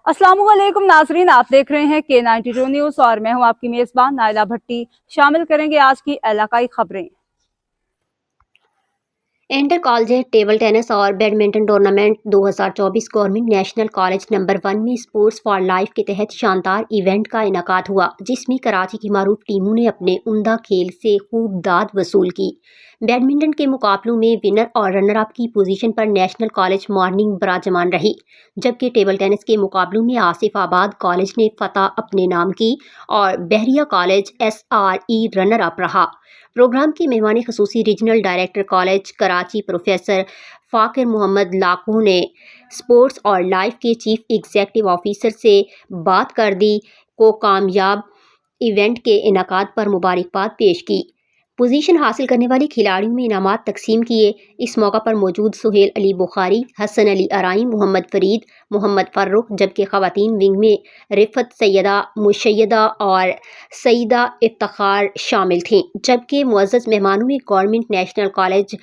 अस्सलाम वालेकुम नाजरीन, आप देख रहे हैं K92 न्यूज़ और मैं हूं आपकी मेज़बान नाइला भट्टी। शामिल करेंगे आज की इलाकाई खबरें। इंटर कॉलेज टेबल टेनिस और badminton tournament 2024 government national college number 1 में स्पोर्ट्स फॉर लाइफ के तहत शानदार इवेंट का इनेकाद हुआ, जिसमें कराची की मारूफ टीमों ने अपने उम्दा खेल से खूब दाद वसूल की। बैडमिंटन के मुकाबलों में विनर और रनर अप की पोजीशन पर नेशनल कॉलेज मॉर्निंग बराजमान रही, जबकि टेबल टेनिस के मुकाबलों में आसिफाबाद कॉलेज ने फतह अपने नाम की और Bahria college SRE runner up रहा। प्रोग्राम के मेहमान खसूसी regional director college Karachi professor Faqir Mohammad Lakho ने स्पोर्ट्स और लाइफ के चीफ एग्जीक्यूटिव ऑफिसर से बात कर दी को कामयाब इवेंट के इनेकाद पर मुबारकबाद पेश की। पोजीशन हासिल करने वाले खिलाड़ियों में इनामात तकसीम किए। इस मौका पर मौजूद सुहेल अली बुखारी, हसन अली अराई, मोहम्मद फरीद, मोहम्मद फर्रुख, जबकि ख़वातीन विंग में रिफत सैयदा, मुशय्यदा और सईदा इफ्तिखार शामिल थीं, जबकि मुअज़्ज़ज़ मेहमानों में गवर्नमेंट नेशनल कॉलेज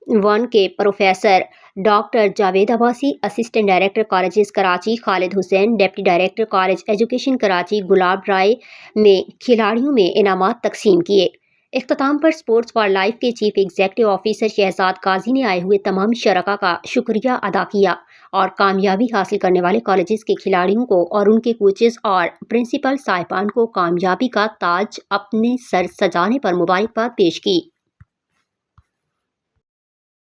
1 के professor doctor Javed Abbasi, assistant director colleges Karachi Khalid Hussain, deputy director college education Karachi Gulab Rai ने खिलाड़ियों में इनामात तकसीम किए। इख्तिताम पर स्पोर्ट्स फॉर लाइफ के chief executive officer Shahzad Qazi ने आए हुए तमाम शरका का शुक्रिया अदा किया और कामयाबी हासिल करने वाले कॉलेजेस के खिलाड़ियों को और उनके कोचेस और प्रिंसिपल साहिबान को कामयाबी का ताज अपने सर सजाने पर मुबारकबाद पेश की।